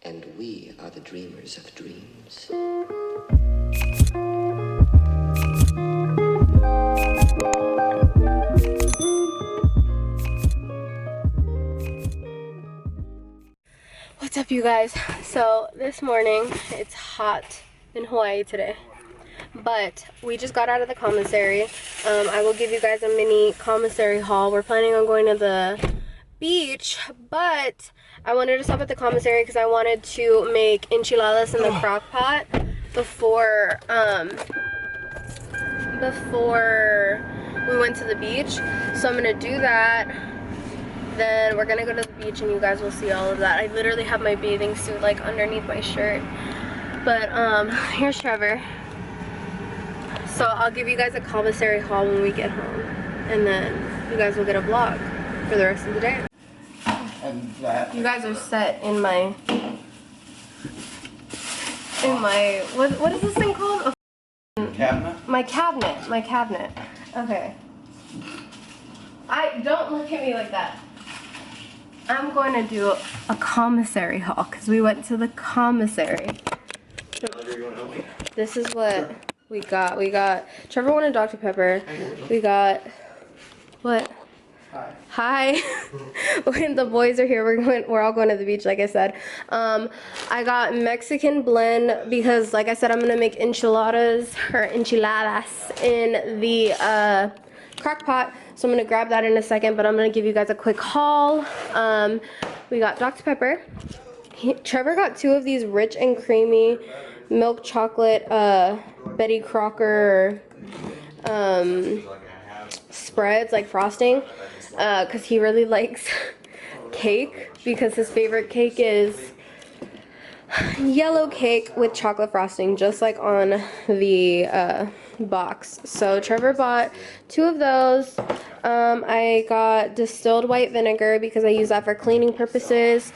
And we are the dreamers of dreams. What's up, you guys? So this morning, it's hot in Hawaii today, but we just got out of the commissary. I will give you guys a mini commissary haul. We're planning on going to the beach, but I wanted to stop at the commissary because I wanted to make enchiladas in the crock pot before we went to the beach. So I'm gonna do that. Then we're gonna go to the beach and you guys will see all of that. I literally have my bathing suit like underneath my shirt. But here's Trevor. So I'll give you guys a commissary haul when we get home. And then you guys will get a vlog for the rest of the day. You guys are set in my what is this thing called? Cabinet? My cabinet. Okay. Don't look at me like that. I'm going to do a commissary haul because we went to the commissary. This is what we got. Trevor wanted Dr. Pepper. We got what? Hi. When the boys are here, we're all going to the beach, like I said. I got Mexican blend because, like I said, I'm gonna make enchiladas in the crock pot. So I'm gonna grab that in a second, but I'm gonna give you guys a quick haul. We got Dr. Pepper. Trevor got 2 of these rich and creamy milk chocolate Betty Crocker spreads, like frosting, because he really likes cake, because his favorite cake is yellow cake with chocolate frosting, just like on the box. So Trevor bought 2 of those. I got distilled white vinegar because I use that for cleaning purposes.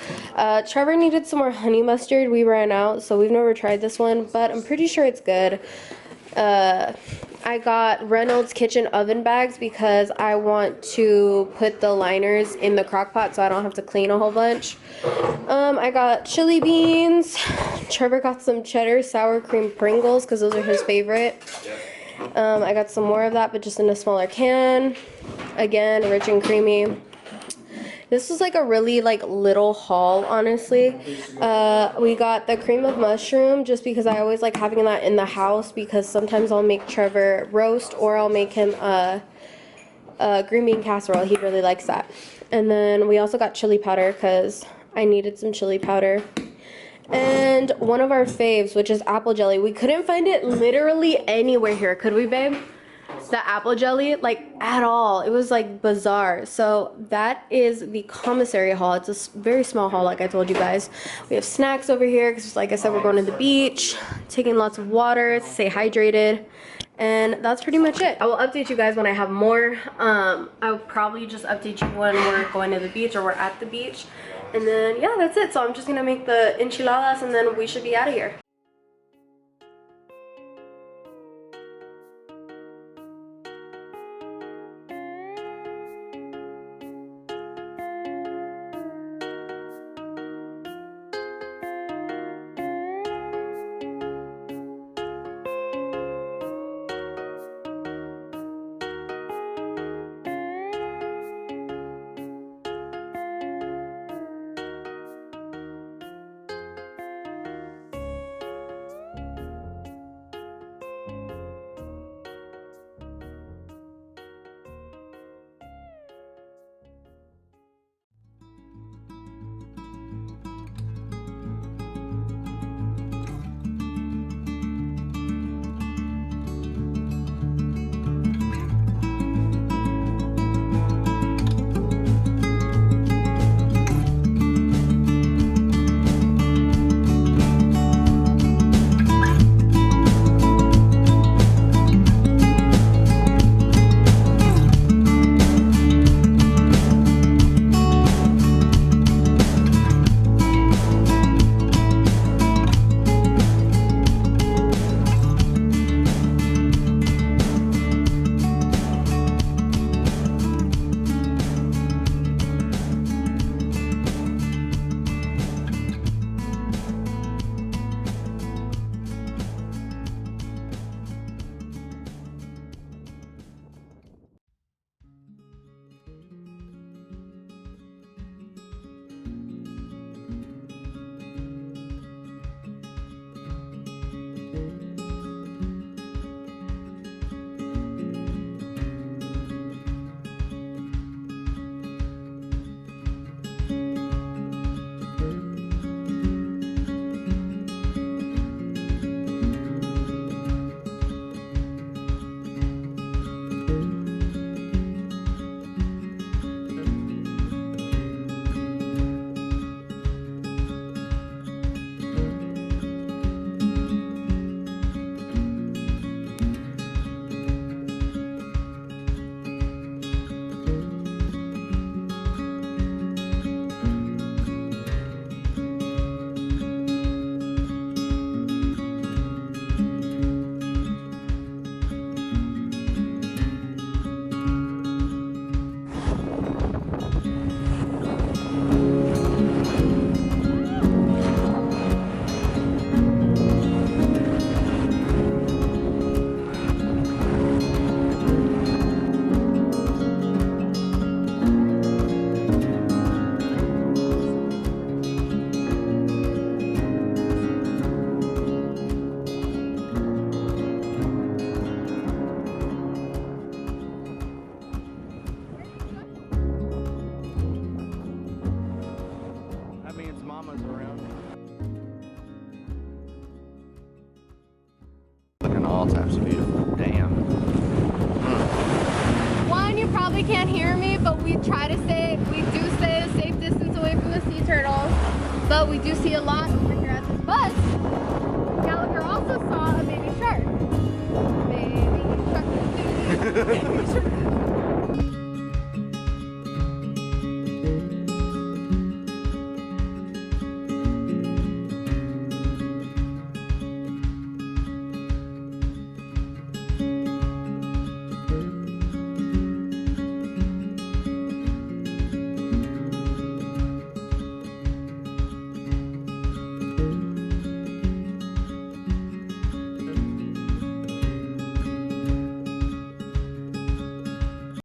Trevor needed some more honey mustard. We ran out, so we've never tried this one, but I'm pretty sure it's good. I got Reynolds kitchen oven bags because I want to put the liners in the crock pot so I don't have to clean a whole bunch. I got chili beans. Trevor got some cheddar sour cream Pringles because those are his favorite. I got some more of that, but just in a smaller can. Again, rich and creamy. This was like a really little haul, honestly. We got the cream of mushroom just because I always like having that in the house, because sometimes I'll make Trevor roast or I'll make him a green bean casserole. He really likes that. And then we also got chili powder because I needed some chili powder. And one of our faves, which is apple jelly. We couldn't find it literally anywhere here, could we, babe? The apple jelly, like, at all. It was like bizarre. So that is the commissary haul. It's a very small haul, like I told you guys. We have snacks over here because, like I said, we're going to the beach, taking lots of water to stay hydrated. And that's pretty much it. I will update you guys when I have more. I'll probably just update you when we're going to the beach or we're at the beach. And then, yeah, that's it. So I'm just gonna make the enchiladas and then we should be out of here. mamas around. Looking all types of beautiful. Damn. One, you probably can't hear me, but we do stay a safe distance away from the sea turtles. But we do see a lot over here at this bus. Gallagher also saw a baby shark. Baby shark.